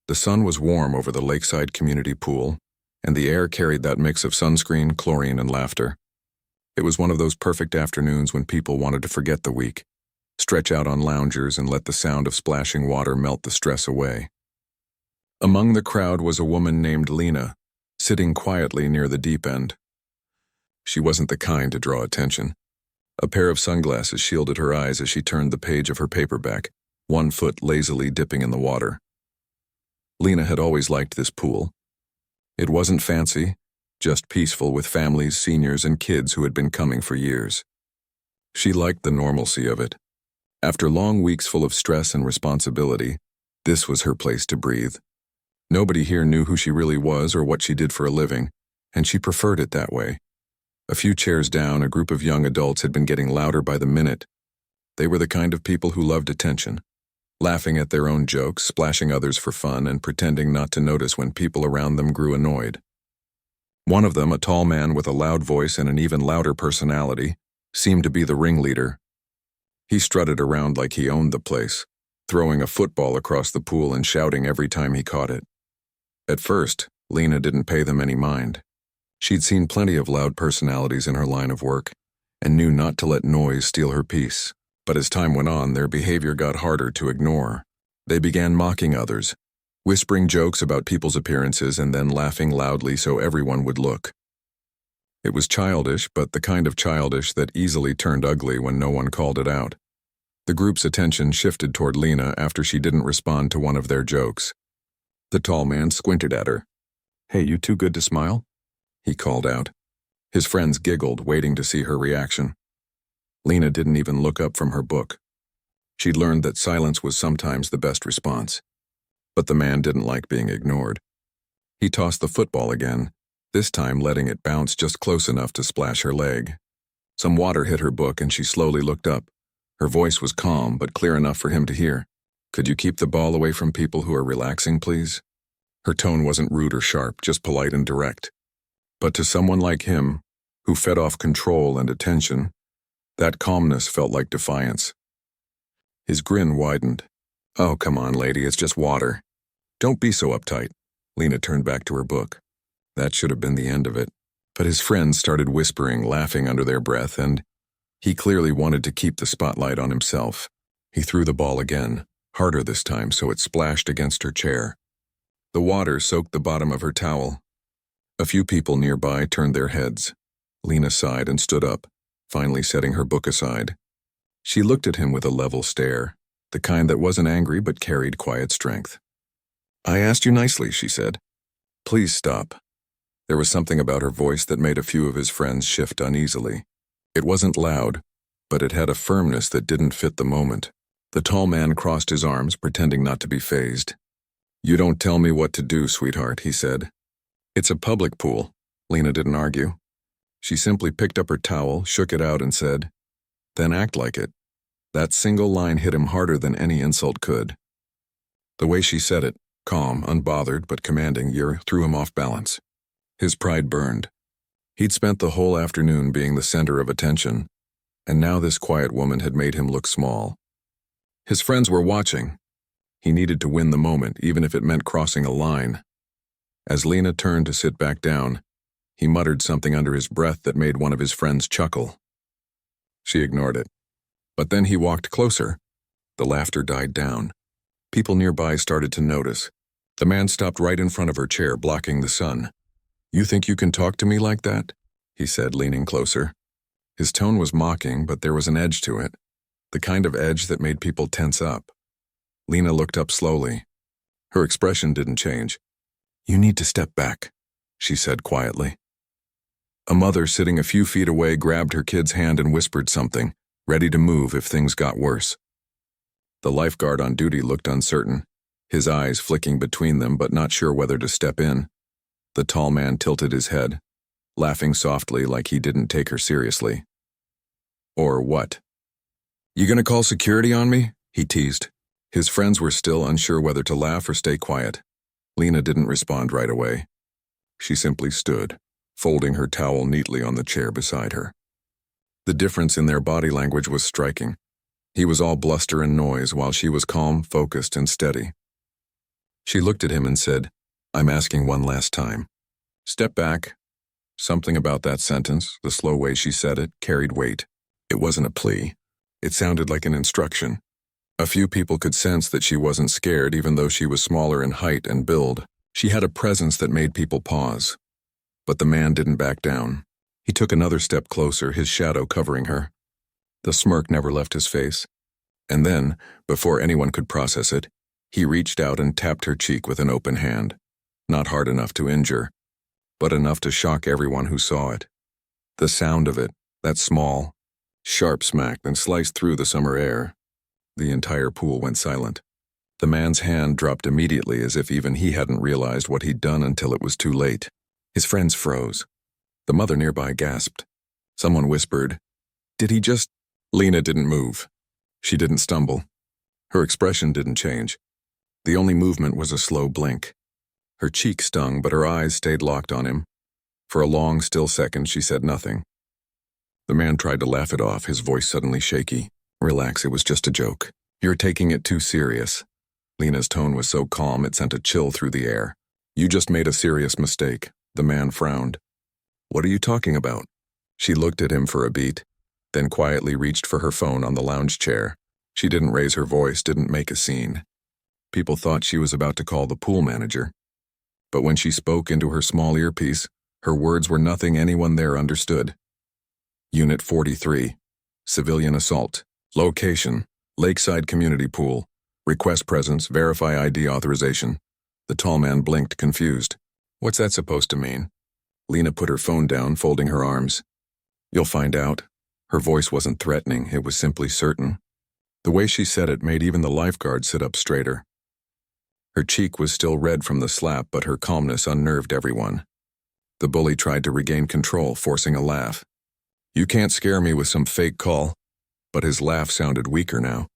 The sun was warm over the lakeside community pool, and the air carried that mix of sunscreen, chlorine, and laughter. It was one of those perfect afternoons when people wanted to forget the week, stretch out on loungers and let the sound of splashing water melt the stress away. Among the crowd was a woman named Lena, sitting quietly near the deep end. She wasn't the kind to draw attention. A pair of sunglasses shielded her eyes as she turned the page of her paperback, one foot lazily dipping in the water. Lena had always liked this pool. It wasn't fancy, just peaceful with families, seniors, and kids who had been coming for years. She liked the normalcy of it. After long weeks full of stress and responsibility, this was her place to breathe. Nobody here knew who she really was or what she did for a living, and she preferred it that way. A few chairs down, a group of young adults had been getting louder by the minute. They were the kind of people who loved attention, laughing at their own jokes, splashing others for fun, and pretending not to notice when people around them grew annoyed. One of them, a tall man with a loud voice and an even louder personality, seemed to be the ringleader. He strutted around like he owned the place, throwing a football across the pool and shouting every time he caught it. At first, Lena didn't pay them any mind. She'd seen plenty of loud personalities in her line of work, and knew not to let noise steal her peace. But as time went on, their behavior got harder to ignore. They began mocking others, whispering jokes about people's appearances and then laughing loudly so everyone would look. It was childish, but the kind of childish that easily turned ugly when no one called it out. The group's attention shifted toward Lena after she didn't respond to one of their jokes. The tall man squinted at her. "Hey, you too good to smile?" he called out. His friends giggled, waiting to see her reaction. Lena didn't even look up from her book. She'd learned that silence was sometimes the best response. But the man didn't like being ignored. He tossed the football again, this time letting it bounce just close enough to splash her leg. Some water hit her book and she slowly looked up. Her voice was calm but clear enough for him to hear. "Could you keep the ball away from people who are relaxing, please?" Her tone wasn't rude or sharp, just polite and direct. But to someone like him, who fed off control and attention, that calmness felt like defiance. His grin widened. "Oh, come on, lady, it's just water. Don't be so uptight." Lena turned back to her book. That should have been the end of it. But his friends started whispering, laughing under their breath, and he clearly wanted to keep the spotlight on himself. He threw the ball again, harder this time so it splashed against her chair. The water soaked the bottom of her towel. A few people nearby turned their heads. Lena sighed and stood up, finally setting her book aside. She looked at him with a level stare, the kind that wasn't angry but carried quiet strength. "I asked you nicely," she said. "Please stop." There was something about her voice that made a few of his friends shift uneasily. It wasn't loud, but it had a firmness that didn't fit the moment. The tall man crossed his arms, pretending not to be fazed. "You don't tell me what to do, sweetheart," he said. "It's a public pool." Lena didn't argue. She simply picked up her towel, shook it out, and said, "Then act like it." That single line hit him harder than any insult could. The way she said it, calm, unbothered, but commanding, threw him off balance. His pride burned. He'd spent the whole afternoon being the center of attention, and now this quiet woman had made him look small. His friends were watching. He needed to win the moment, even if it meant crossing a line. As Lena turned to sit back down, he muttered something under his breath that made one of his friends chuckle. She ignored it. But then he walked closer. The laughter died down. People nearby started to notice. The man stopped right in front of her chair, blocking the sun. "You think you can talk to me like that?" he said, leaning closer. His tone was mocking, but there was an edge to it, the kind of edge that made people tense up. Lena looked up slowly. Her expression didn't change. "You need to step back," she said quietly. A mother sitting a few feet away grabbed her kid's hand and whispered something, ready to move if things got worse. The lifeguard on duty looked uncertain, his eyes flicking between them but not sure whether to step in. The tall man tilted his head, laughing softly like he didn't take her seriously. "Or what? You gonna call security on me?" he teased. His friends were still unsure whether to laugh or stay quiet. Lena didn't respond right away. She simply stood, folding her towel neatly on the chair beside her. The difference in their body language was striking. He was all bluster and noise, while she was calm, focused, and steady. She looked at him and said, "I'm asking one last time. Step back." Something about that sentence, the slow way she said it, carried weight. It wasn't a plea. It sounded like an instruction. A few people could sense that she wasn't scared even though she was smaller in height and build. She had a presence that made people pause. But the man didn't back down. He took another step closer, his shadow covering her. The smirk never left his face. And then, before anyone could process it, he reached out and tapped her cheek with an open hand. Not hard enough to injure, but enough to shock everyone who saw it. The sound of it, that small, sharp smack that sliced through the summer air. The entire pool went silent. The man's hand dropped immediately as if even he hadn't realized what he'd done until it was too late. His friends froze. The mother nearby gasped. Someone whispered, "Did he just—" Lena didn't move. She didn't stumble. Her expression didn't change. The only movement was a slow blink. Her cheek stung, but her eyes stayed locked on him. For a long, still second, she said nothing. The man tried to laugh it off, his voice suddenly shaky. "Relax, it was just a joke. You're taking it too serious." Lena's tone was so calm it sent a chill through the air. "You just made a serious mistake." The man frowned. "What are you talking about?" She looked at him for a beat, then quietly reached for her phone on the lounge chair. She didn't raise her voice, didn't make a scene. People thought she was about to call the pool manager. But when she spoke into her small earpiece, her words were nothing anyone there understood. Unit 43. Civilian assault. Location. Lakeside Community Pool. Request presence, verify ID authorization. The tall man blinked, confused. "What's that supposed to mean?" Lena put her phone down, folding her arms. "You'll find out." Her voice wasn't threatening, it was simply certain. The way she said it made even the lifeguard sit up straighter. Her cheek was still red from the slap, but her calmness unnerved everyone. The bully tried to regain control, forcing a laugh. "You can't scare me with some fake call." But his laugh sounded weaker now.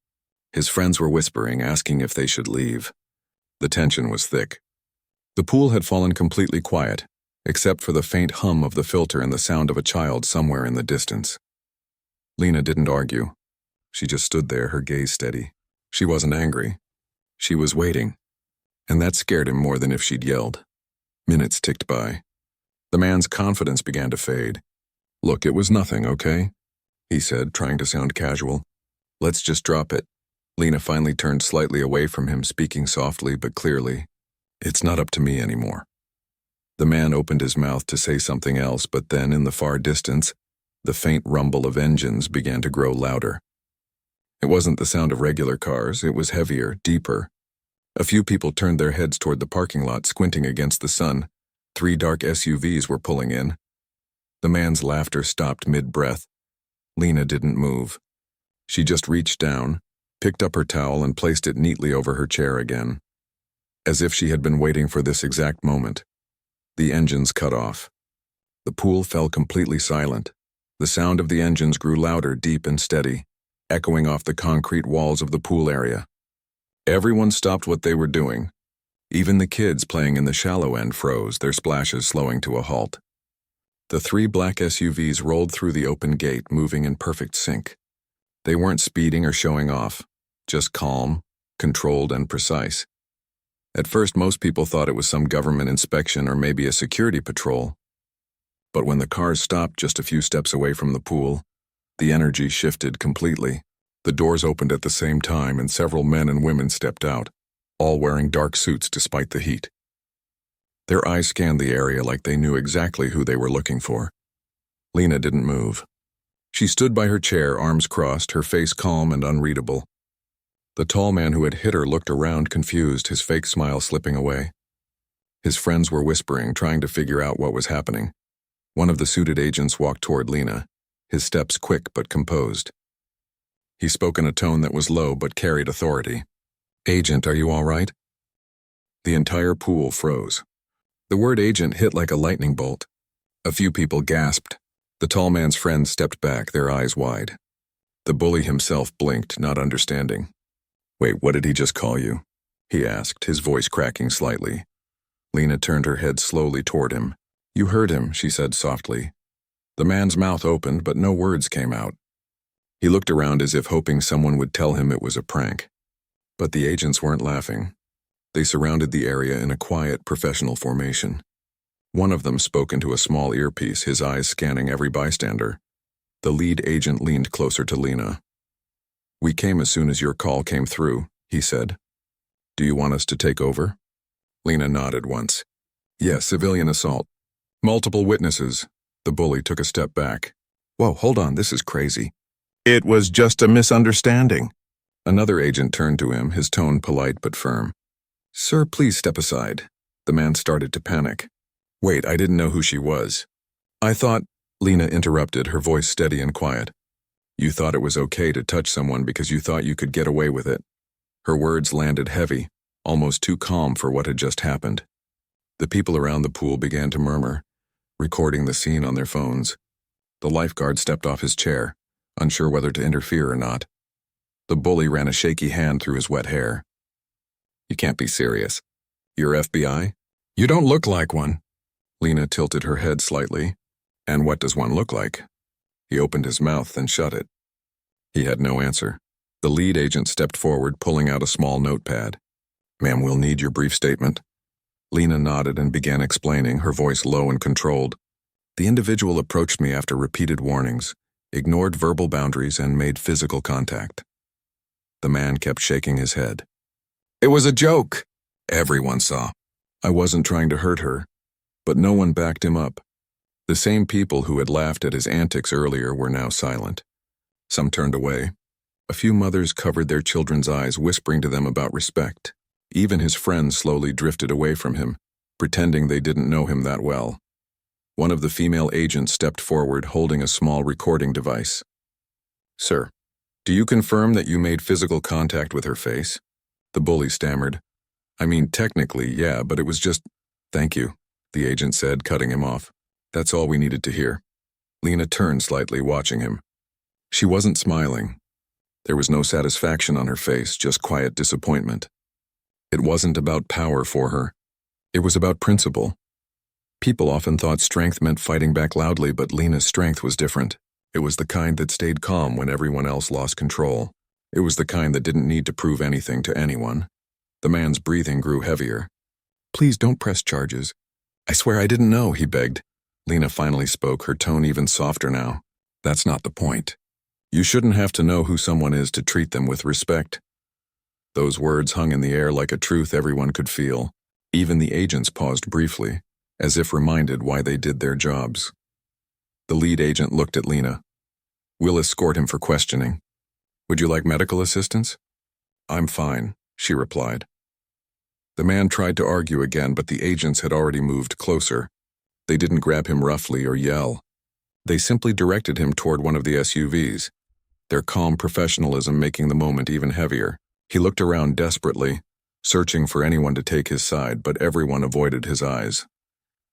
His friends were whispering, asking if they should leave. The tension was thick. The pool had fallen completely quiet, except for the faint hum of the filter and the sound of a child somewhere in the distance. Lena didn't argue. She just stood there, her gaze steady. She wasn't angry. She was waiting. And that scared him more than if she'd yelled. Minutes ticked by. The man's confidence began to fade. "Look, it was nothing, okay?" he said, trying to sound casual. "Let's just drop it." Lena finally turned slightly away from him, speaking softly but clearly. "It's not up to me anymore." The man opened his mouth to say something else, but then, in the far distance, the faint rumble of engines began to grow louder. It wasn't the sound of regular cars, it was heavier, deeper. A few people turned their heads toward the parking lot, squinting against the sun. 3 dark SUVs were pulling in. The man's laughter stopped mid-breath. Lena didn't move. She just reached down, picked up her towel and placed it neatly over her chair again, as if she had been waiting for this exact moment. The engines cut off. The pool fell completely silent. The sound of the engines grew louder, deep and steady, echoing off the concrete walls of the pool area. Everyone stopped what they were doing. Even the kids playing in the shallow end froze, their splashes slowing to a halt. The 3 black SUVs rolled through the open gate, moving in perfect sync. They weren't speeding or showing off, just calm, controlled, and precise. At first, most people thought it was some government inspection or maybe a security patrol. But when the cars stopped just a few steps away from the pool, the energy shifted completely. The doors opened at the same time and several men and women stepped out, all wearing dark suits despite the heat. Their eyes scanned the area like they knew exactly who they were looking for. Lena didn't move. She stood by her chair, arms crossed, her face calm and unreadable. The tall man who had hit her looked around, confused, his fake smile slipping away. His friends were whispering, trying to figure out what was happening. One of the suited agents walked toward Lena, his steps quick but composed. He spoke in a tone that was low but carried authority. "Agent, are you all right?" The entire pool froze. The word agent hit like a lightning bolt. A few people gasped. The tall man's friends stepped back, their eyes wide. The bully himself blinked, not understanding. "Wait, what did he just call you?" he asked, his voice cracking slightly. Lena turned her head slowly toward him. "You heard him," she said softly. The man's mouth opened, but no words came out. He looked around as if hoping someone would tell him it was a prank. But the agents weren't laughing. They surrounded the area in a quiet, professional formation. One of them spoke into a small earpiece, his eyes scanning every bystander. The lead agent leaned closer to Lena. "We came as soon as your call came through," he said. "Do you want us to take over?" Lena nodded once. "Yes, civilian assault. Multiple witnesses." The bully took a step back. "Whoa, hold on, this is crazy." "It was just a misunderstanding." Another agent turned to him, his tone polite but firm. "Sir, please step aside." The man started to panic. "Wait, I didn't know who she was." "I thought," Lena interrupted, her voice steady and quiet. "You thought it was okay to touch someone because you thought you could get away with it." Her words landed heavy, almost too calm for what had just happened. The people around the pool began to murmur, recording the scene on their phones. The lifeguard stepped off his chair, unsure whether to interfere or not. The bully ran a shaky hand through his wet hair. "You can't be serious. You're FBI? You don't look like one." Lena tilted her head slightly. "And what does one look like?" He opened his mouth and shut it. He had no answer. The lead agent stepped forward, pulling out a small notepad. "Ma'am, we'll need your brief statement." Lena nodded and began explaining, her voice low and controlled. "The individual approached me after repeated warnings, ignored verbal boundaries, and made physical contact." The man kept shaking his head. "It was a joke." Everyone saw. "I wasn't trying to hurt her." But no one backed him up. The same people who had laughed at his antics earlier were now silent. Some turned away. A few mothers covered their children's eyes, whispering to them about respect. Even his friends slowly drifted away from him, pretending they didn't know him that well. One of the female agents stepped forward, holding a small recording device. "Sir, do you confirm that you made physical contact with her face?" The bully stammered. "I mean, technically, yeah, but it was just—" "Thank you," the agent said, cutting him off. "That's all we needed to hear." Lena turned slightly, watching him. She wasn't smiling. There was no satisfaction on her face, just quiet disappointment. It wasn't about power for her. It was about principle. People often thought strength meant fighting back loudly, but Lena's strength was different. It was the kind that stayed calm when everyone else lost control. It was the kind that didn't need to prove anything to anyone. The man's breathing grew heavier. "Please don't press charges." "I swear I didn't know," he begged. Lena finally spoke, her tone even softer now. "That's not the point. You shouldn't have to know who someone is to treat them with respect." Those words hung in the air like a truth everyone could feel. Even the agents paused briefly, as if reminded why they did their jobs. The lead agent looked at Lena. "We'll escort him for questioning. Would you like medical assistance?" "I'm fine," she replied. The man tried to argue again, but the agents had already moved closer. They didn't grab him roughly or yell. They simply directed him toward one of the SUVs, their calm professionalism making the moment even heavier. He looked around desperately, searching for anyone to take his side, but everyone avoided his eyes.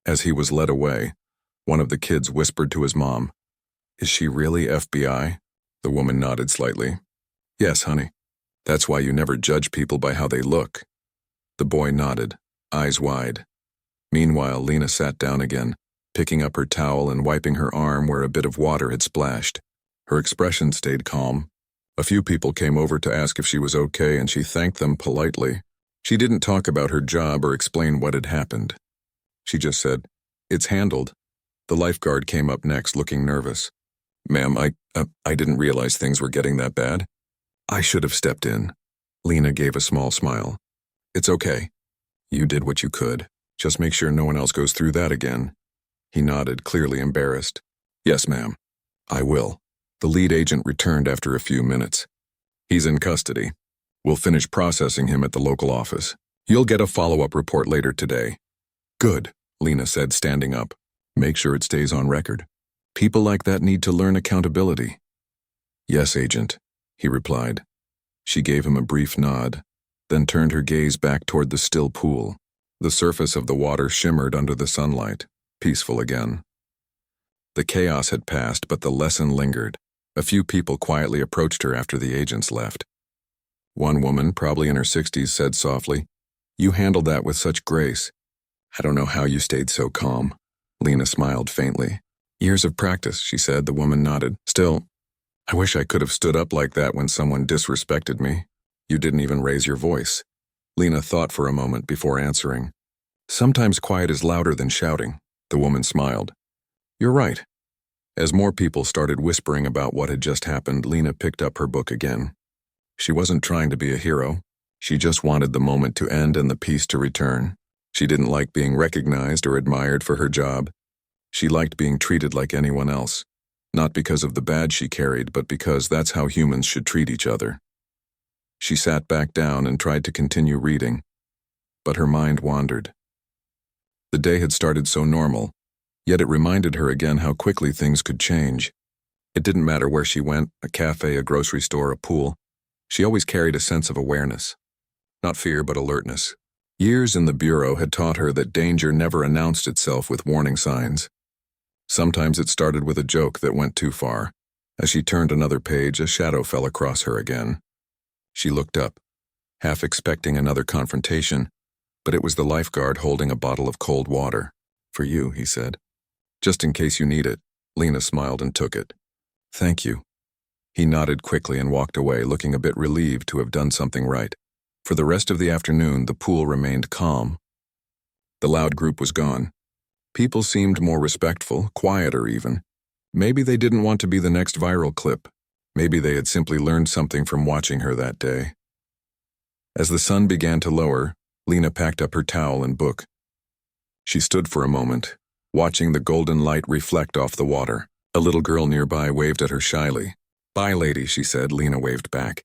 As he was led away, one of the kids whispered to his mom, "Is she really FBI?" The woman nodded slightly. "Yes, honey. That's why you never judge people by how they look." The boy nodded, eyes wide. Meanwhile, Lena sat down again, picking up her towel and wiping her arm where a bit of water had splashed. Her expression stayed calm. A few people came over to ask if she was okay, and she thanked them politely. She didn't talk about her job or explain what had happened. She just said, "It's handled." The lifeguard came up next, looking nervous. "Ma'am, I didn't realize things were getting that bad. I should have stepped in." Lena gave a small smile. "It's okay. You did what you could. Just make sure no one else goes through that again." He nodded, clearly embarrassed. "Yes, ma'am. I will." The lead agent returned after a few minutes. "He's in custody. We'll finish processing him at the local office. You'll get a follow-up report later today." "Good," Lena said, standing up. "Make sure it stays on record. People like that need to learn accountability." "Yes, agent," he replied. She gave him a brief nod, then turned her gaze back toward the still pool. The surface of the water shimmered under the sunlight, peaceful again. The chaos had passed, but the lesson lingered. A few people quietly approached her after the agents left. One woman, probably in her 60s, said softly, "You handled that with such grace." "I don't know how you stayed so calm." Lena smiled faintly. "Years of practice," she said. The woman nodded. "Still, I wish I could have stood up like that when someone disrespected me." "You didn't even raise your voice." Lena thought for a moment before answering. Sometimes quiet is louder than shouting, the woman smiled. You're right. As more people started whispering about what had just happened, Lena picked up her book again. She wasn't trying to be a hero. She just wanted the moment to end and the peace to return. She didn't like being recognized or admired for her job. She liked being treated like anyone else, not because of the badge she carried, but because that's how humans should treat each other. She sat back down and tried to continue reading, but her mind wandered. The day had started so normal, yet it reminded her again how quickly things could change. It didn't matter where she went, a cafe, a grocery store, a pool. She always carried a sense of awareness. Not fear, but alertness. Years in the bureau had taught her that danger never announced itself with warning signs. Sometimes it started with a joke that went too far. As she turned another page, a shadow fell across her again. She looked up, half expecting another confrontation, but it was the lifeguard holding a bottle of cold water. For you, he said. Just in case you need it. Lena smiled and took it. Thank you. He nodded quickly and walked away, looking a bit relieved to have done something right. For the rest of the afternoon, the pool remained calm. The loud group was gone. People seemed more respectful, quieter even. Maybe they didn't want to be the next viral clip. Maybe they had simply learned something from watching her that day. As the sun began to lower, Lena packed up her towel and book. She stood for a moment, watching the golden light reflect off the water. A little girl nearby waved at her shyly. Bye, lady, she said. Lena waved back.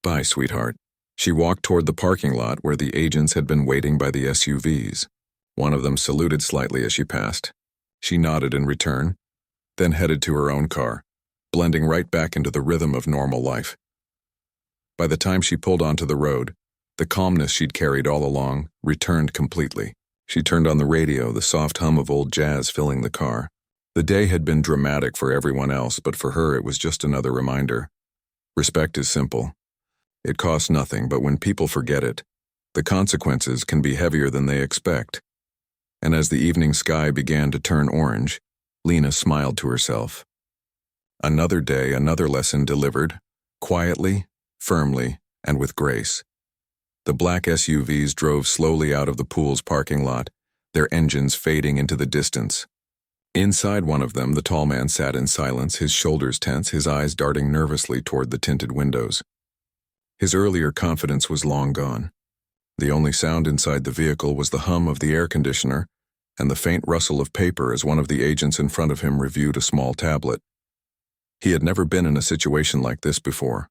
Bye, sweetheart. She walked toward the parking lot where the agents had been waiting by the SUVs. One of them saluted slightly as she passed. She nodded in return, then headed to her own car, blending right back into the rhythm of normal life. By the time she pulled onto the road, the calmness she'd carried all along returned completely. She turned on the radio, the soft hum of old jazz filling the car. The day had been dramatic for everyone else, but for her it was just another reminder. Respect is simple. It costs nothing, but when people forget it, the consequences can be heavier than they expect. And as the evening sky began to turn orange, Lena smiled to herself. Another day, another lesson delivered, quietly, firmly, and with grace. The black SUVs drove slowly out of the pool's parking lot, their engines fading into the distance. Inside one of them, the tall man sat in silence, his shoulders tense, his eyes darting nervously toward the tinted windows. His earlier confidence was long gone. The only sound inside the vehicle was the hum of the air conditioner and the faint rustle of paper as one of the agents in front of him reviewed a small tablet. He had never been in a situation like this before.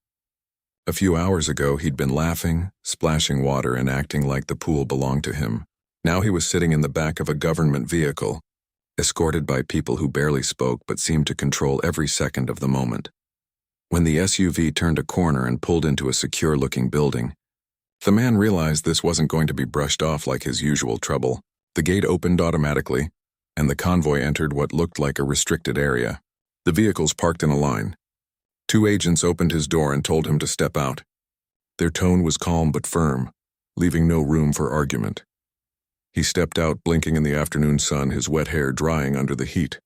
A few hours ago, he'd been laughing, splashing water, and acting like the pool belonged to him. Now he was sitting in the back of a government vehicle, escorted by people who barely spoke but seemed to control every second of the moment. When the SUV turned a corner and pulled into a secure-looking building, the man realized this wasn't going to be brushed off like his usual trouble. The gate opened automatically, and the convoy entered what looked like a restricted area. The vehicles parked in a line. 2 agents opened his door and told him to step out. Their tone was calm but firm, leaving no room for argument. He stepped out, blinking in the afternoon sun, his wet hair drying under the heat.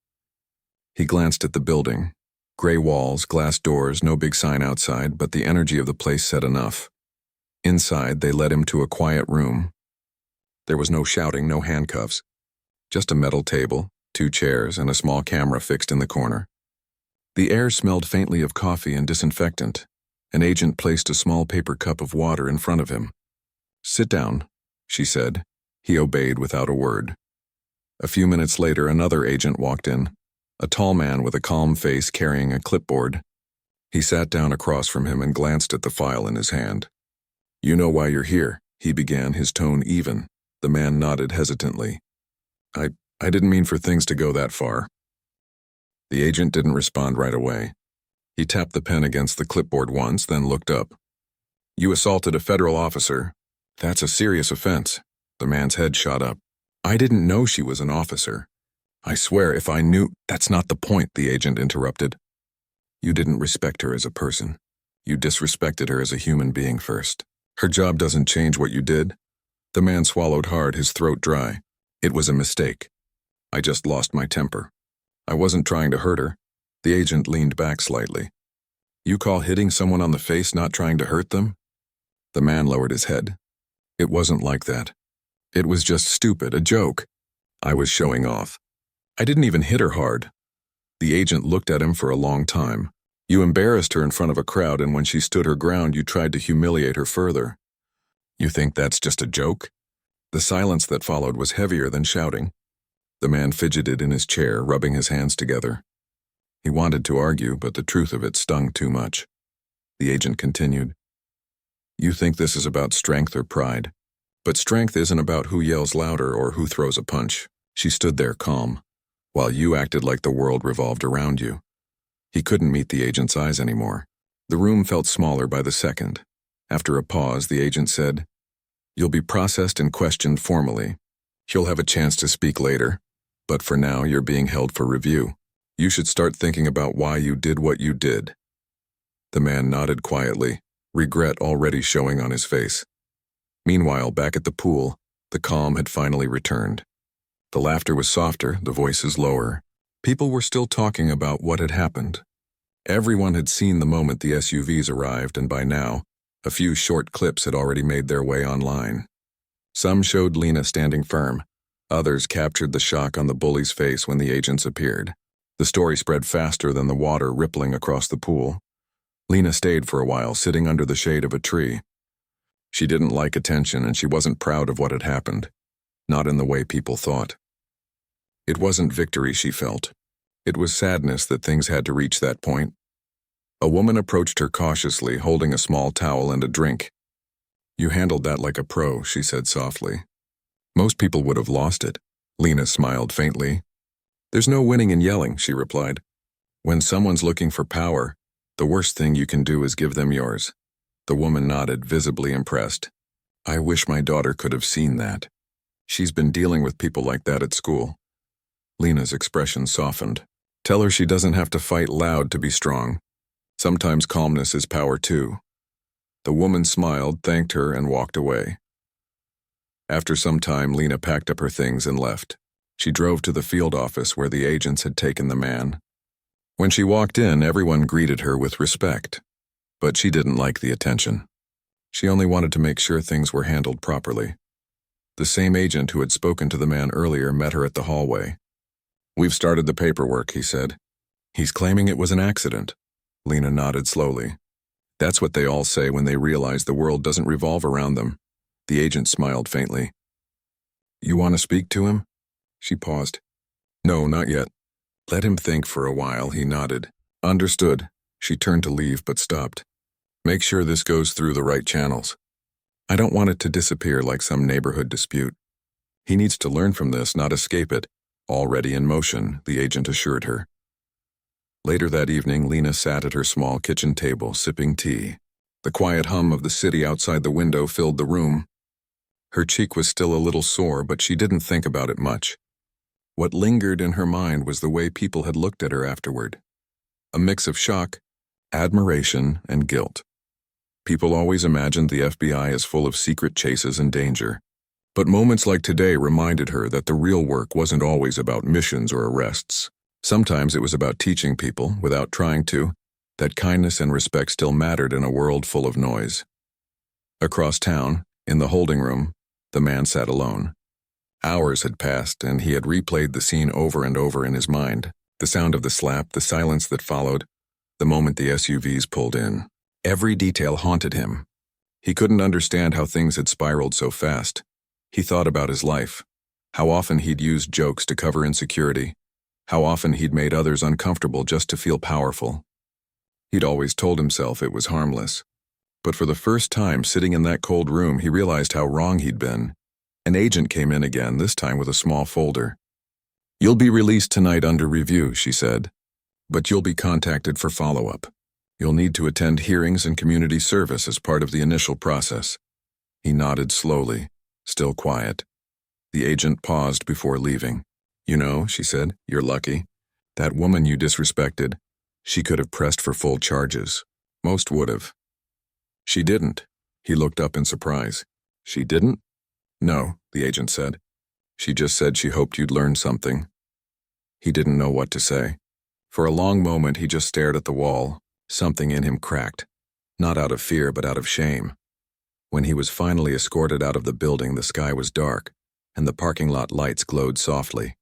He glanced at the building. Gray walls, glass doors, no big sign outside, but the energy of the place said enough. Inside, they led him to a quiet room. There was no shouting, no handcuffs. Just a metal table, 2 chairs, and a small camera fixed in the corner. The air smelled faintly of coffee and disinfectant. An agent placed a small paper cup of water in front of him. Sit down, she said. He obeyed without a word. A few minutes later, another agent walked in, a tall man with a calm face carrying a clipboard. He sat down across from him and glanced at the file in his hand. You know why you're here, he began, his tone even. The man nodded hesitantly. I didn't mean for things to go that far. The agent didn't respond right away. He tapped the pen against the clipboard once, then looked up. You assaulted a federal officer. That's a serious offense. The man's head shot up. I didn't know she was an officer. I swear if I knew— That's not the point, the agent interrupted. You didn't respect her as a person. You disrespected her as a human being first. Her job doesn't change what you did. The man swallowed hard, his throat dry. It was a mistake. I just lost my temper. I wasn't trying to hurt her. The agent leaned back slightly. You call hitting someone on the face not trying to hurt them? The man lowered his head. It wasn't like that. It was just stupid, a joke. I was showing off. I didn't even hit her hard. The agent looked at him for a long time. You embarrassed her in front of a crowd, and when she stood her ground, you tried to humiliate her further. You think that's just a joke? The silence that followed was heavier than shouting. The man fidgeted in his chair, rubbing his hands together. He wanted to argue, but the truth of it stung too much. The agent continued. You think this is about strength or pride. But strength isn't about who yells louder or who throws a punch. She stood there calm, while you acted like the world revolved around you. He couldn't meet the agent's eyes anymore. The room felt smaller by the second. After a pause, the agent said, You'll be processed and questioned formally. You'll have a chance to speak later, but for now you're being held for review. You should start thinking about why you did what you did. The man nodded quietly, regret already showing on his face. Meanwhile, back at the pool, the calm had finally returned. The laughter was softer, the voices lower. People were still talking about what had happened. Everyone had seen the moment the SUVs arrived, and by now, a few short clips had already made their way online. Some showed Lena standing firm. Others captured the shock on the bully's face when the agents appeared. The story spread faster than the water rippling across the pool. Lena stayed for a while, sitting under the shade of a tree. She didn't like attention, and she wasn't proud of what had happened. Not in the way people thought. It wasn't victory she felt. It was sadness that things had to reach that point. A woman approached her cautiously, holding a small towel and a drink. You handled that like a pro, she said softly. Most people would have lost it. Lena smiled faintly. There's no winning in yelling, she replied. When someone's looking for power, the worst thing you can do is give them yours. The woman nodded, visibly impressed. I wish my daughter could have seen that. She's been dealing with people like that at school. Lena's expression softened. Tell her she doesn't have to fight loud to be strong. Sometimes calmness is power too. The woman smiled, thanked her, and walked away. After some time, Lena packed up her things and left. She drove to the field office where the agents had taken the man. When she walked in, everyone greeted her with respect. But she didn't like the attention. She only wanted to make sure things were handled properly. The same agent who had spoken to the man earlier met her at the hallway. We've started the paperwork, he said. He's claiming it was an accident. Lena nodded slowly. That's what they all say when they realize the world doesn't revolve around them. The agent smiled faintly. You want to speak to him? She paused. No, not yet. Let him think for a while, he nodded. Understood. She turned to leave but stopped. Make sure this goes through the right channels. I don't want it to disappear like some neighborhood dispute. He needs to learn from this, not escape it. Already in motion, the agent assured her. Later that evening, Lena sat at her small kitchen table, sipping tea. The quiet hum of the city outside the window filled the room. Her cheek was still a little sore, but she didn't think about it much. What lingered in her mind was the way people had looked at her afterward. A mix of shock, admiration, and guilt. People always imagined the FBI as full of secret chases and danger. But moments like today reminded her that the real work wasn't always about missions or arrests. Sometimes it was about teaching people, without trying to, that kindness and respect still mattered in a world full of noise. Across town, in the holding room, the man sat alone. Hours had passed, and he had replayed the scene over and over in his mind. The sound of the slap, the silence that followed, the moment the SUVs pulled in. Every detail haunted him. He couldn't understand how things had spiraled so fast. He thought about his life, how often he'd used jokes to cover insecurity, how often he'd made others uncomfortable just to feel powerful. He'd always told himself it was harmless. But for the first time sitting in that cold room, he realized how wrong he'd been. An agent came in again, this time with a small folder. You'll be released tonight under review, she said. But you'll be contacted for follow-up. You'll need to attend hearings and community service as part of the initial process. He nodded slowly, still quiet. The agent paused before leaving. You know, she said, you're lucky. That woman you disrespected, she could have pressed for full charges. Most would have. She didn't. He looked up in surprise. She didn't? No, the agent said. She just said she hoped you'd learn something. He didn't know what to say. For a long moment he just stared at the wall. Something in him cracked. Not out of fear, but out of shame. When he was finally escorted out of the building, the sky was dark, and the parking lot lights glowed softly.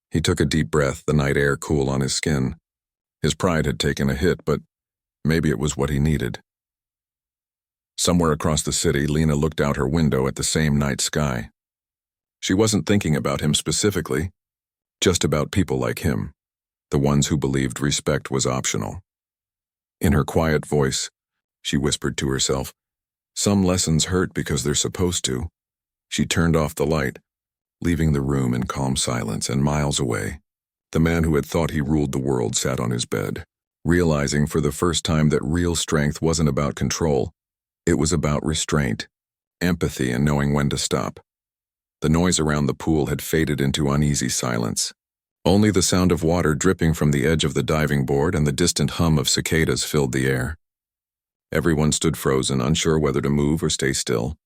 He took a deep breath, the night air cool on his skin. His pride had taken a hit, but maybe it was what he needed. Somewhere across the city, Lena looked out her window at the same night sky. She wasn't thinking about him specifically, just about people like him, the ones who believed respect was optional. In her quiet voice, she whispered to herself, "Some lessons hurt because they're supposed to." She turned off the light, leaving the room in calm silence, and miles away, the man who had thought he ruled the world sat on his bed, realizing for the first time that real strength wasn't about control. It was about restraint, empathy, and knowing when to stop. The noise around the pool had faded into uneasy silence. Only the sound of water dripping from the edge of the diving board and the distant hum of cicadas filled the air. Everyone stood frozen, unsure whether to move or stay still.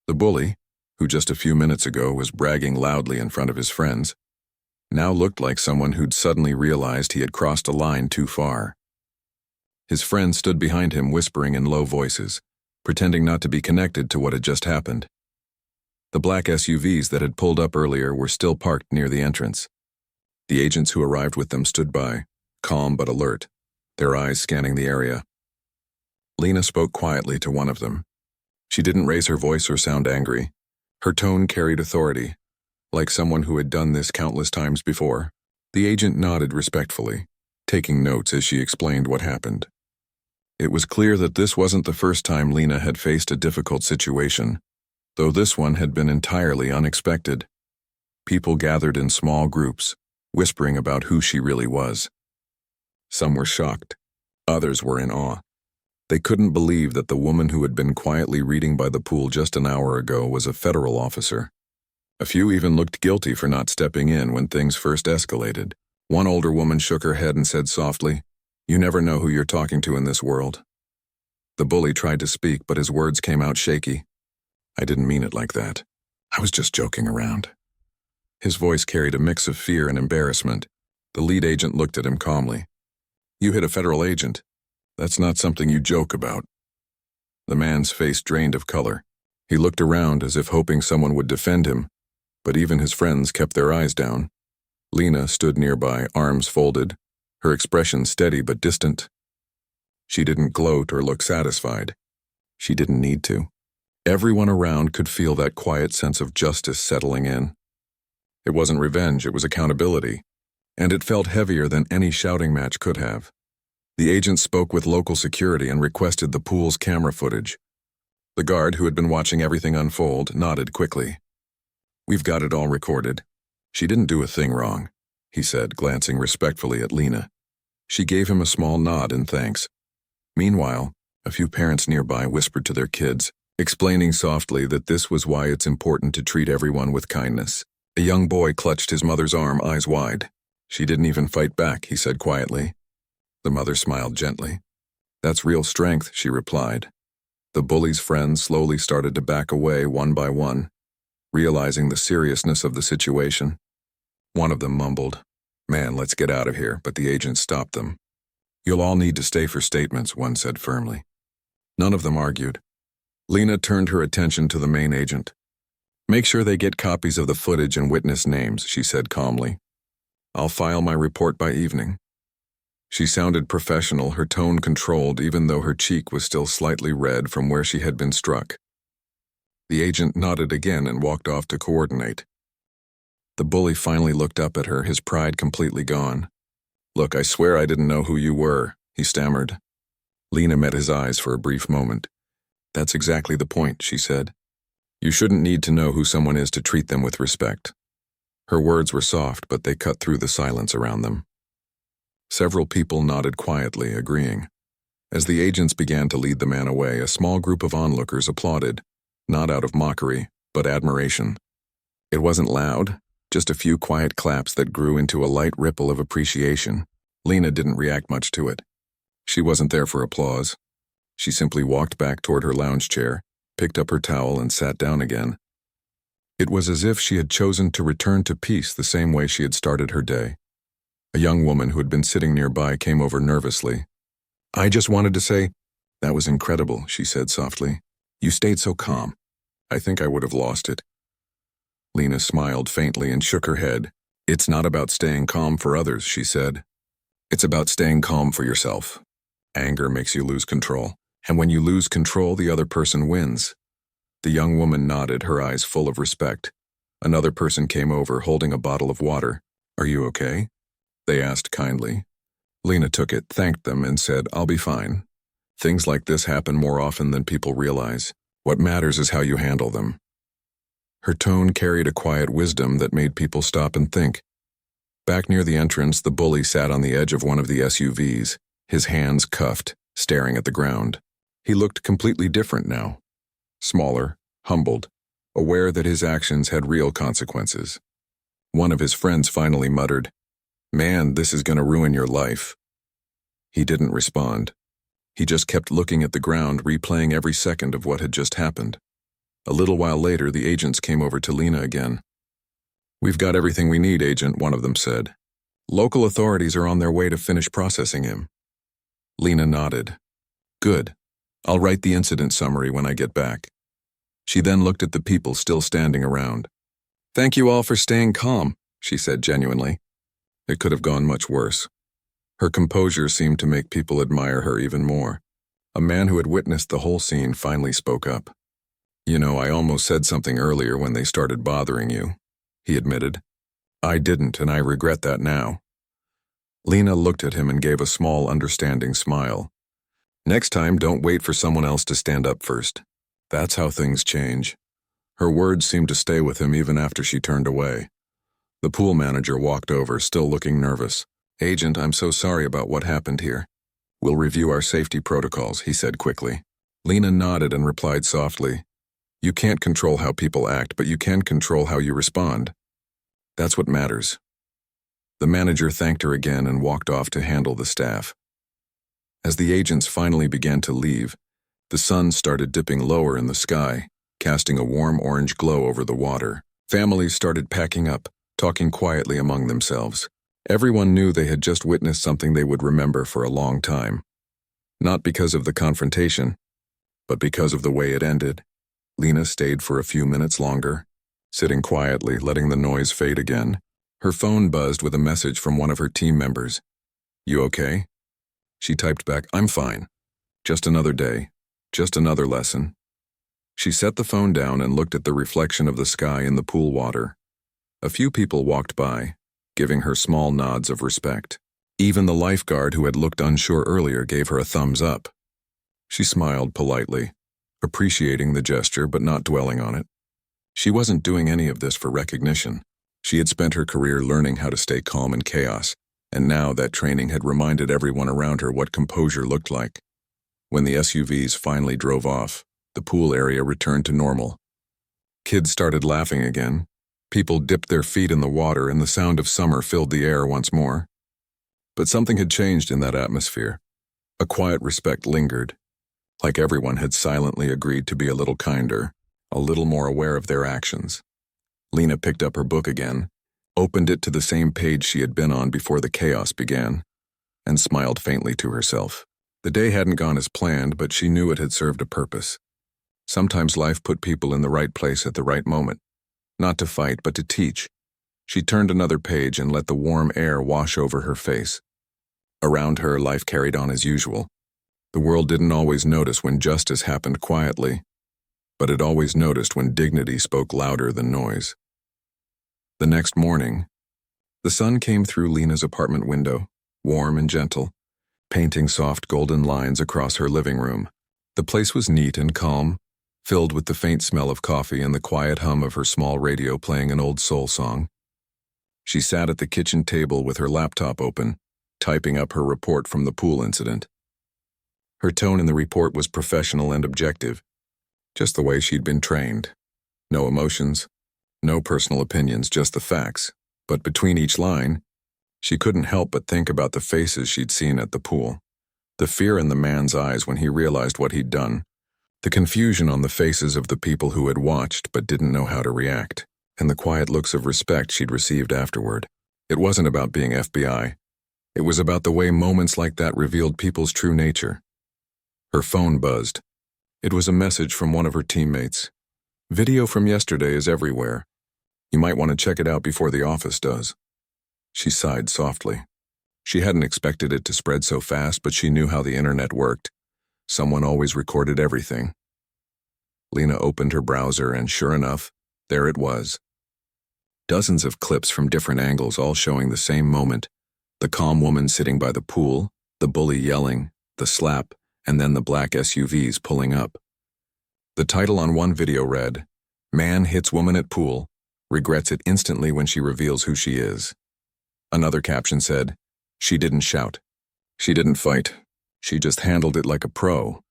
The bully, who just a few minutes ago was bragging loudly in front of his friends, now looked like someone who'd suddenly realized he had crossed a line too far. His friends stood behind him, whispering in low voices, pretending not to be connected to what had just happened. The black SUVs that had pulled up earlier were still parked near the entrance. The agents who arrived with them stood by, calm but alert, their eyes scanning the area. Lena spoke quietly to one of them. She didn't raise her voice or sound angry. Her tone carried authority, like someone who had done this countless times before. The agent nodded respectfully, taking notes as she explained what happened. It was clear that this wasn't the first time Lena had faced a difficult situation, though this one had been entirely unexpected. People gathered in small groups, whispering about who she really was. Some were shocked, others were in awe. They couldn't believe that the woman who had been quietly reading by the pool just an hour ago was a federal officer. A few even looked guilty for not stepping in when things first escalated. One older woman shook her head and said softly, "You never know who you're talking to in this world." The bully tried to speak, but his words came out shaky. "I didn't mean it like that. I was just joking around." His voice carried a mix of fear and embarrassment. The lead agent looked at him calmly. "You hit a federal agent. That's not something you joke about." The man's face drained of color. He looked around as if hoping someone would defend him, but even his friends kept their eyes down. Lena stood nearby, arms folded, her expression steady but distant. She didn't gloat or look satisfied. She didn't need to. Everyone around could feel that quiet sense of justice settling in. It wasn't revenge, it was accountability, and it felt heavier than any shouting match could have. The agent spoke with local security and requested the pool's camera footage. The guard, who had been watching everything unfold, nodded quickly. "We've got it all recorded. She didn't do a thing wrong," he said, glancing respectfully at Lena. She gave him a small nod in thanks. Meanwhile, a few parents nearby whispered to their kids, explaining softly that this was why it's important to treat everyone with kindness. A young boy clutched his mother's arm, eyes wide. "She didn't even fight back," he said quietly. The mother smiled gently. "That's real strength," she replied. The bully's friends slowly started to back away one by one, realizing the seriousness of the situation. One of them mumbled, "Man, let's get out of here," but the agent stopped them. "You'll all need to stay for statements," one said firmly. None of them argued. Lena turned her attention to the main agent. "Make sure they get copies of the footage and witness names," she said calmly. "I'll file my report by evening." She sounded professional, her tone controlled, even though her cheek was still slightly red from where she had been struck. The agent nodded again and walked off to coordinate. The bully finally looked up at her, his pride completely gone. "Look, I swear I didn't know who you were," he stammered. Lena met his eyes for a brief moment. "That's exactly the point," she said. "You shouldn't need to know who someone is to treat them with respect." Her words were soft, but they cut through the silence around them. Several people nodded quietly, agreeing. As the agents began to lead the man away, a small group of onlookers applauded, not out of mockery, but admiration. It wasn't loud, just a few quiet claps that grew into a light ripple of appreciation. Lena didn't react much to it. She wasn't there for applause. She simply walked back toward her lounge chair, picked up her towel, and sat down again. It was as if she had chosen to return to peace the same way she had started her day. A young woman who had been sitting nearby came over nervously. "I just wanted to say, that was incredible," she said softly. You stayed so calm. I think I would have lost it. Lena smiled faintly and shook her head. It's not about staying calm for others, she said. It's about staying calm for yourself. Anger makes you lose control. And when you lose control, the other person wins. The young woman nodded, her eyes full of respect. Another person came over, holding a bottle of water. Are you okay? They asked kindly. Lena took it, thanked them, and said, I'll be fine. Things like this happen more often than people realize. What matters is how you handle them. Her tone carried a quiet wisdom that made people stop and think. Back near the entrance, the bully sat on the edge of one of the SUVs, his hands cuffed, staring at the ground. He looked completely different now. Smaller, humbled, aware that his actions had real consequences. One of his friends finally muttered, Man, this is going to ruin your life. He didn't respond. He just kept looking at the ground, replaying every second of what had just happened. A little while later, the agents came over to Lena again. We've got everything we need, Agent, one of them said. Local authorities are on their way to finish processing him. Lena nodded. Good. I'll write the incident summary when I get back. She then looked at the people still standing around. Thank you all for staying calm, she said genuinely. It could have gone much worse. Her composure seemed to make people admire her even more. A man who had witnessed the whole scene finally spoke up. You know, I almost said something earlier when they started bothering you, he admitted. I didn't, and I regret that now. Lena looked at him and gave a small, understanding smile. Next time, don't wait for someone else to stand up first. That's how things change. Her words seemed to stay with him even after she turned away. The pool manager walked over, still looking nervous. Agent, I'm so sorry about what happened here. We'll review our safety protocols, he said quickly. Lena nodded and replied softly. You can't control how people act, but you can control how you respond. That's what matters. The manager thanked her again and walked off to handle the staff. As the agents finally began to leave, the sun started dipping lower in the sky, casting a warm orange glow over the water. Families started packing up, talking quietly among themselves. Everyone knew they had just witnessed something they would remember for a long time. Not because of the confrontation, but because of the way it ended. Lena stayed for a few minutes longer, sitting quietly, letting the noise fade again. Her phone buzzed with a message from one of her team members. You okay? She typed back, I'm fine. Just another day. Just another lesson. She set the phone down and looked at the reflection of the sky in the pool water. A few people walked by, giving her small nods of respect. Even the lifeguard who had looked unsure earlier gave her a thumbs up. She smiled politely, appreciating the gesture but not dwelling on it. She wasn't doing any of this for recognition. She had spent her career learning how to stay calm in chaos, and now that training had reminded everyone around her what composure looked like. When the SUVs finally drove off, the pool area returned to normal. Kids started laughing again. People dipped their feet in the water and the sound of summer filled the air once more. But something had changed in that atmosphere. A quiet respect lingered, like everyone had silently agreed to be a little kinder, a little more aware of their actions. Lena picked up her book again, opened it to the same page she had been on before the chaos began, and smiled faintly to herself. The day hadn't gone as planned, but she knew it had served a purpose. Sometimes life put people in the right place at the right moment, not to fight, but to teach. She turned another page and let the warm air wash over her face. Around her, life carried on as usual. The world didn't always notice when justice happened quietly, but it always noticed when dignity spoke louder than noise. The next morning, the sun came through Lena's apartment window, warm and gentle, painting soft golden lines across her living room. The place was neat and calm, filled with the faint smell of coffee and the quiet hum of her small radio playing an old soul song. She sat at the kitchen table with her laptop open, typing up her report from the pool incident. Her tone in the report was professional and objective, just the way she'd been trained. No emotions, no personal opinions, just the facts. But between each line, she couldn't help but think about the faces she'd seen at the pool. The fear in the man's eyes when he realized what he'd done. The confusion on the faces of the people who had watched but didn't know how to react. And the quiet looks of respect she'd received afterward. It wasn't about being FBI. It was about the way moments like that revealed people's true nature. Her phone buzzed. It was a message from one of her teammates. Video from yesterday is everywhere. You might want to check it out before the office does. She sighed softly. She hadn't expected it to spread so fast, but she knew how the internet worked. Someone always recorded everything. Lena opened her browser and sure enough, there it was. Dozens of clips from different angles all showing the same moment. The calm woman sitting by the pool, the bully yelling, the slap, and then the black SUVs pulling up. The title on one video read, "Man hits woman at pool, regrets it instantly when she reveals who she is." Another caption said, "She didn't shout. She didn't fight. She just handled it like a pro."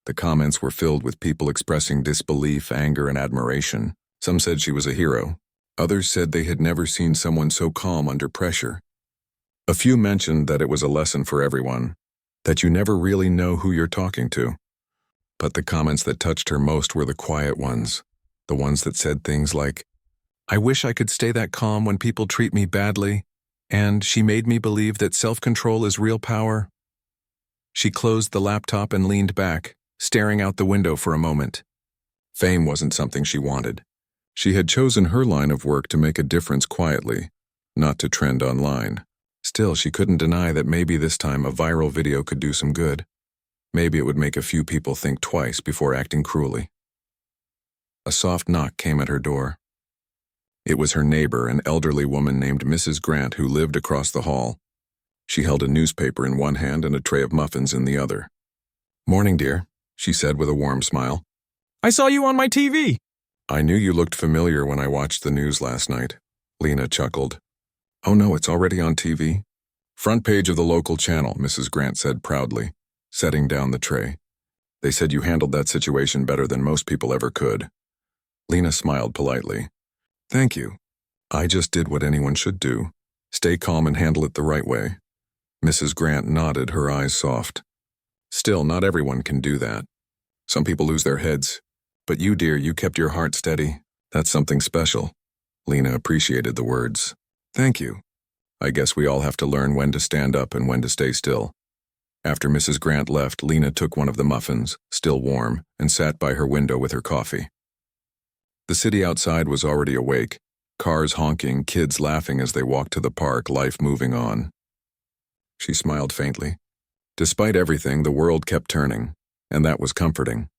The comments were filled with people expressing disbelief, anger, and admiration. Some said she was a hero. Others said they had never seen someone so calm under pressure. A few mentioned that it was a lesson for everyone, that you never really know who you're talking to. But the comments that touched her most were the quiet ones, the ones that said things like, "I wish I could stay that calm when people treat me badly, and she made me believe that self-control is real power." She closed the laptop and leaned back, staring out the window for a moment. Fame wasn't something she wanted. She had chosen her line of work to make a difference quietly, not to trend online. Still, she couldn't deny that maybe this time a viral video could do some good. Maybe it would make a few people think twice before acting cruelly. A soft knock came at her door. It was her neighbor, an elderly woman named Mrs. Grant, who lived across the hall. She held a newspaper in one hand and a tray of muffins in the other. "Morning, dear," she said with a warm smile. "I saw you on my TV." "I knew you looked familiar when I watched the news last night," Lena chuckled. "Oh no, it's already on TV. Front page of the local channel," Mrs. Grant said proudly, setting down the tray. "They said you handled that situation better than most people ever could." Lena smiled politely. "Thank you. I just did what anyone should do. Stay calm and handle it the right way." Mrs. Grant nodded, her eyes soft. "Still, not everyone can do that. Some people lose their heads. But you, dear, you kept your heart steady. That's something special." Lena appreciated the words. "Thank you. I guess we all have to learn when to stand up and when to stay still." After Mrs. Grant left, Lena took one of the muffins, still warm, and sat by her window with her coffee. The city outside was already awake, cars honking, kids laughing as they walked to the park, life moving on. She smiled faintly. Despite everything, the world kept turning, and that was comforting.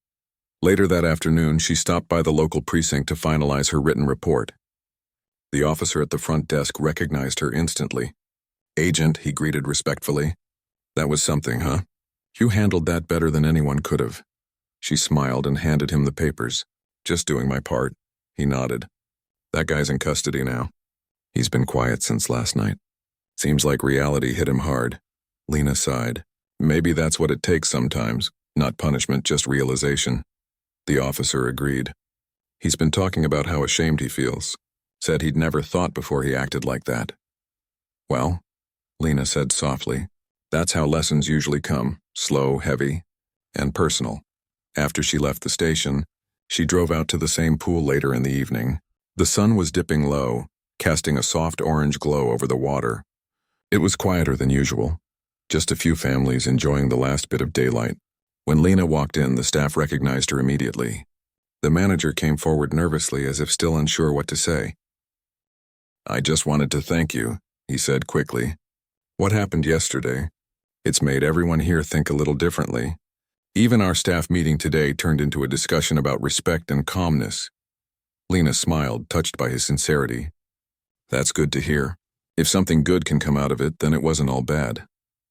Later that afternoon, she stopped by the local precinct to finalize her written report. The officer at the front desk recognized her instantly. "Agent," he greeted respectfully. "That was something, huh? You handled that better than anyone could have." She smiled and handed him the papers. "Just doing my part." He nodded. "That guy's in custody now. He's been quiet since last night. Seems like reality hit him hard." Lena sighed. "Maybe that's what it takes sometimes. Not punishment, just realization." The officer agreed. "He's been talking about how ashamed he feels. Said he'd never thought before he acted like that." "Well," Lena said softly, "that's how lessons usually come, slow, heavy, and personal." After she left the station, she drove out to the same pool later in the evening. The sun was dipping low, casting a soft orange glow over the water. It was quieter than usual, just a few families enjoying the last bit of daylight. When Lena walked in, the staff recognized her immediately. The manager came forward nervously as if still unsure what to say. "I just wanted to thank you," he said quickly. "What happened yesterday? It's made everyone here think a little differently. Even our staff meeting today turned into a discussion about respect and calmness." Lena smiled, touched by his sincerity. "That's good to hear. If something good can come out of it, then it wasn't all bad."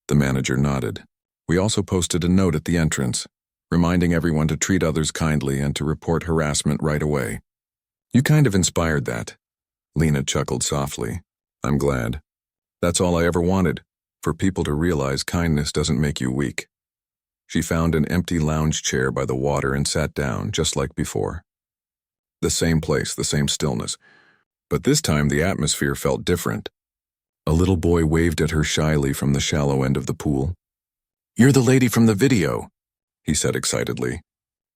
The manager nodded. "We also posted a note at the entrance, reminding everyone to treat others kindly and to report harassment right away." "You kind of inspired that." Lena chuckled softly. "I'm glad. That's all I ever wanted, for people to realize kindness doesn't make you weak." She found an empty lounge chair by the water and sat down, just like before. The same place, the same stillness. But this time the atmosphere felt different. A little boy waved at her shyly from the shallow end of the pool. "You're the lady from the video," he said excitedly.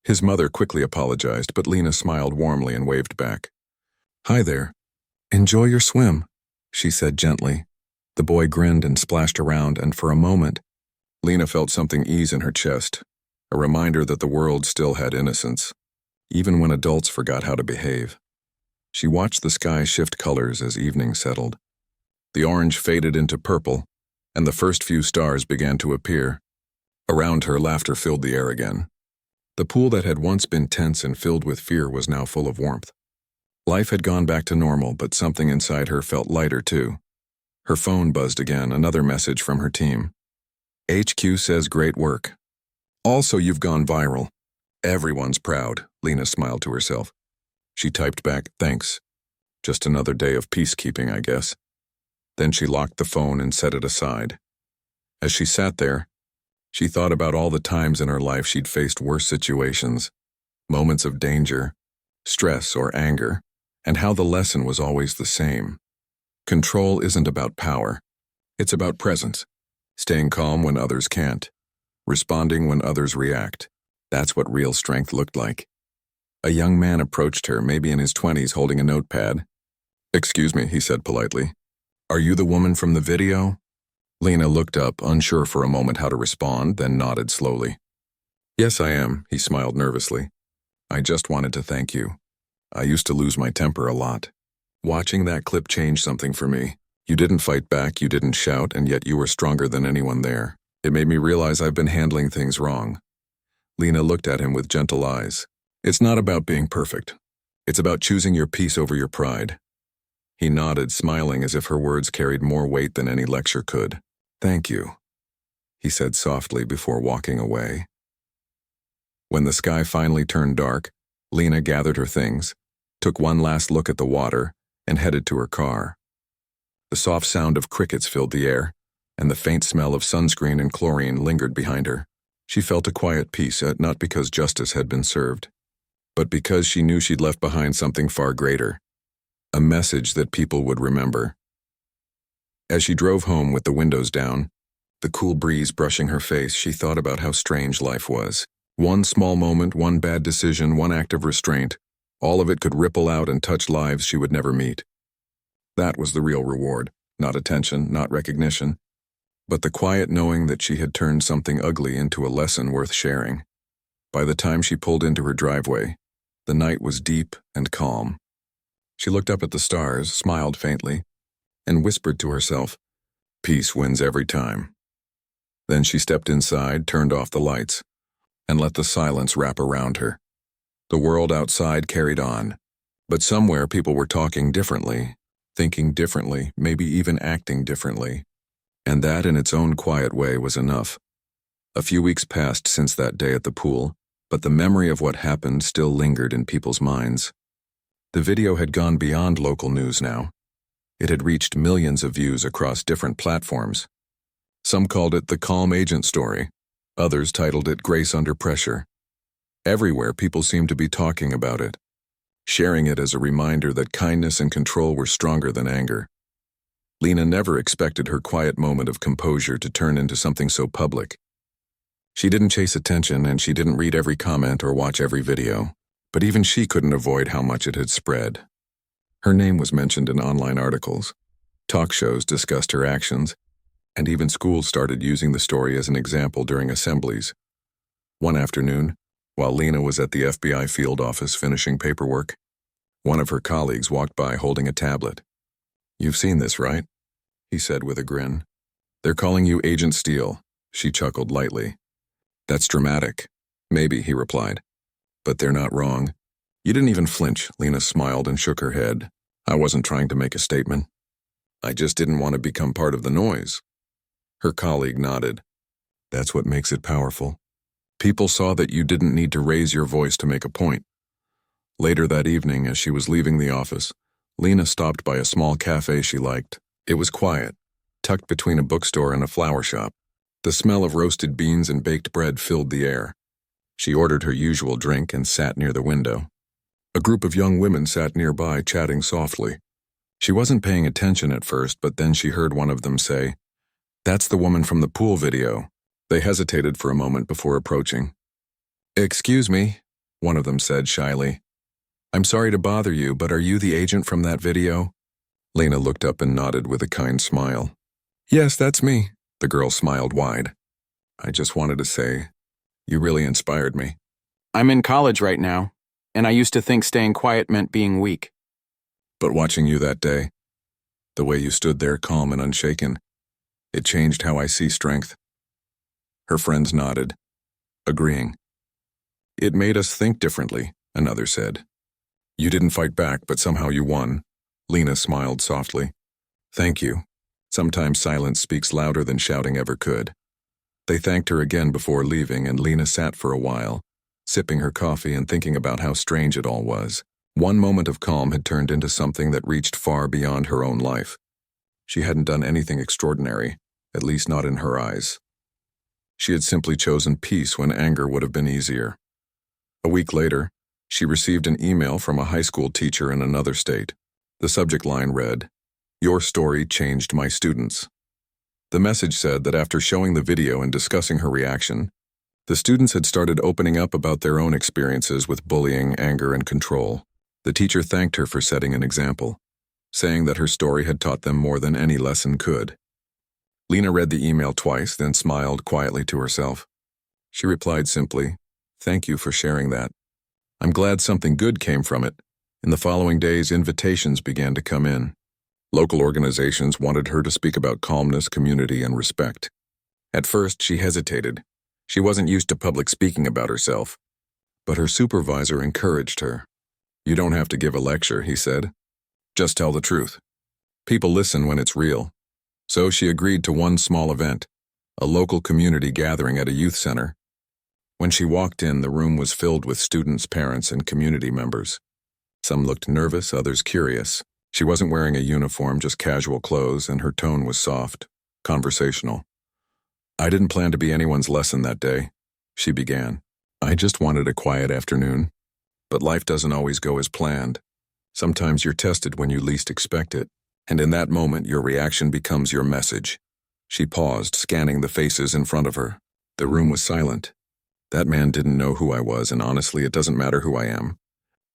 His mother quickly apologized, but Lena smiled warmly and waved back. "Hi there. Enjoy your swim," she said gently. The boy grinned and splashed around, and for a moment, Lena felt something ease in her chest, a reminder that the world still had innocence, even when adults forgot how to behave. She watched the sky shift colors as evening settled. The orange faded into purple, and the first few stars began to appear. Around her, laughter filled the air again. The pool that had once been tense and filled with fear was now full of warmth. Life had gone back to normal, but something inside her felt lighter too. Her phone buzzed again, another message from her team. HQ says great work. Also, you've gone viral. Everyone's proud, Lena smiled to herself. She typed back, thanks. Just another day of peacekeeping, I guess. Then she locked the phone and set it aside. As she sat there, she thought about all the times in her life she'd faced worse situations, moments of danger, stress, or anger, and how the lesson was always the same. Control isn't about power. It's about presence. Staying calm when others can't. Responding when others react. That's what real strength looked like. A young man approached her, maybe in his 20s, holding a notepad. Excuse me, he said politely. Are you the woman from the video? Lena looked up, unsure for a moment how to respond, then nodded slowly. Yes, I am, he smiled nervously. I just wanted to thank you. I used to lose my temper a lot. Watching that clip changed something for me. You didn't fight back, you didn't shout, and yet you were stronger than anyone there. It made me realize I've been handling things wrong. Lena looked at him with gentle eyes. It's not about being perfect. It's about choosing your peace over your pride. He nodded, smiling as if her words carried more weight than any lecture could. Thank you, he said softly before walking away. When the sky finally turned dark, Lena gathered her things, took one last look at the water, and headed to her car. The soft sound of crickets filled the air, and the faint smell of sunscreen and chlorine lingered behind her. She felt a quiet peace, not because justice had been served, but because she knew she'd left behind something far greater, a message that people would remember. As she drove home with the windows down, the cool breeze brushing her face, she thought about how strange life was. One small moment, one bad decision, one act of restraint, all of it could ripple out and touch lives she would never meet. That was the real reward, not attention, not recognition, but the quiet knowing that she had turned something ugly into a lesson worth sharing. By the time she pulled into her driveway, the night was deep and calm. She looked up at the stars, smiled faintly, and whispered to herself, peace wins every time. Then she stepped inside, turned off the lights, and let the silence wrap around her. The world outside carried on, but somewhere people were talking differently, thinking differently, maybe even acting differently. And that in its own quiet way was enough. A few weeks passed since that day at the pool, but the memory of what happened still lingered in people's minds. The video had gone beyond local news now. It had reached millions of views across different platforms. Some called it the calm agent story. Others titled it Grace Under Pressure. Everywhere, people seemed to be talking about it, sharing it as a reminder that kindness and control were stronger than anger. Lena never expected her quiet moment of composure to turn into something so public. She didn't chase attention, and she didn't read every comment or watch every video, but even she couldn't avoid how much it had spread. Her name was mentioned in online articles. Talk shows discussed her actions, and even schools started using the story as an example during assemblies. One afternoon, while Lena was at the FBI field office finishing paperwork, one of her colleagues walked by holding a tablet. You've seen this, right? He said with a grin. They're calling you Agent Steele, she chuckled lightly. That's dramatic. Maybe, he replied. But they're not wrong. You didn't even flinch, Lena smiled and shook her head. I wasn't trying to make a statement. I just didn't want to become part of the noise. Her colleague nodded. That's what makes it powerful. People saw that you didn't need to raise your voice to make a point. Later that evening, as she was leaving the office, Lena stopped by a small cafe she liked. It was quiet, tucked between a bookstore and a flower shop. The smell of roasted beans and baked bread filled the air. She ordered her usual drink and sat near the window. A group of young women sat nearby, chatting softly. She wasn't paying attention at first, but then she heard one of them say, "That's the woman from the pool video." They hesitated for a moment before approaching. "Excuse me," one of them said shyly. "I'm sorry to bother you, but are you the agent from that video?" Lena looked up and nodded with a kind smile. "Yes, that's me." The girl smiled wide. "I just wanted to say, You really inspired me. I'm in college right now, and I used to think staying quiet meant being weak. But watching you that day, the way you stood there calm and unshaken, it changed how I see strength. Her friends nodded, agreeing. It made us think differently, another said. You didn't fight back, but somehow you won. Lena smiled softly. Thank you. Sometimes silence speaks louder than shouting ever could. They thanked her again before leaving, and Lena sat for a while, sipping her coffee and thinking about how strange it all was. One moment of calm had turned into something that reached far beyond her own life. She hadn't done anything extraordinary, at least not in her eyes. She had simply chosen peace when anger would have been easier. A week later, she received an email from a high school teacher in another state. The subject line read, "Your story changed my students." The message said that after showing the video and discussing her reaction, the students had started opening up about their own experiences with bullying, anger, and control. The teacher thanked her for setting an example, saying that her story had taught them more than any lesson could. Lena read the email twice, then smiled quietly to herself. She replied simply, "Thank you for sharing that. I'm glad something good came from it." In the following days, invitations began to come in. Local organizations wanted her to speak about calmness, community, and respect. At first, she hesitated. She wasn't used to public speaking about herself. But her supervisor encouraged her. "You don't have to give a lecture," he said. "Just tell the truth. People listen when it's real." So she agreed to one small event, a local community gathering at a youth center. When she walked in, the room was filled with students, parents, and community members. Some looked nervous, others curious. She wasn't wearing a uniform, just casual clothes, and her tone was soft, conversational. "I didn't plan to be anyone's lesson that day," she began. "I just wanted a quiet afternoon. But life doesn't always go as planned. Sometimes you're tested when you least expect it, and in that moment your reaction becomes your message." She paused, scanning the faces in front of her. The room was silent. That man didn't know who I was, and honestly, it doesn't matter who I am.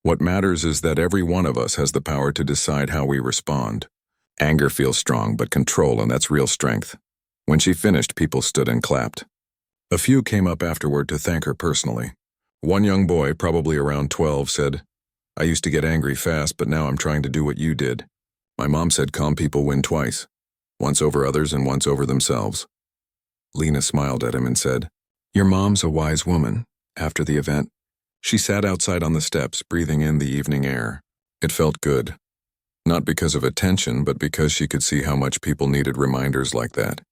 What matters is that every one of us has the power to decide how we respond. Anger feels strong, but control, and that's real strength. When she finished, people stood and clapped. A few came up afterward to thank her personally. One young boy, probably around 12, said, "I used to get angry fast, but now I'm trying to do what you did. My mom said calm people win twice, once over others and once over themselves." Lena smiled at him and said, "Your mom's a wise woman." After the event, she sat outside on the steps, breathing in the evening air. It felt good. Not because of attention, but because she could see how much people needed reminders like that.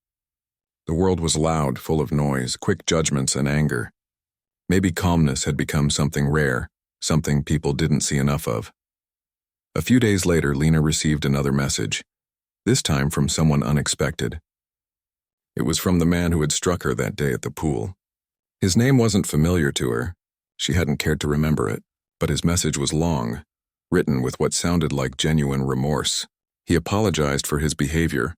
The world was loud, full of noise, quick judgments, and anger. Maybe calmness had become something rare, something people didn't see enough of. A few days later, Lena received another message, this time from someone unexpected. It was from the man who had struck her that day at the pool. His name wasn't familiar to her. She hadn't cared to remember it, but his message was long, written with what sounded like genuine remorse. He apologized for his behavior,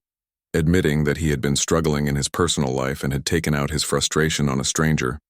admitting that he had been struggling in his personal life and had taken out his frustration on a stranger.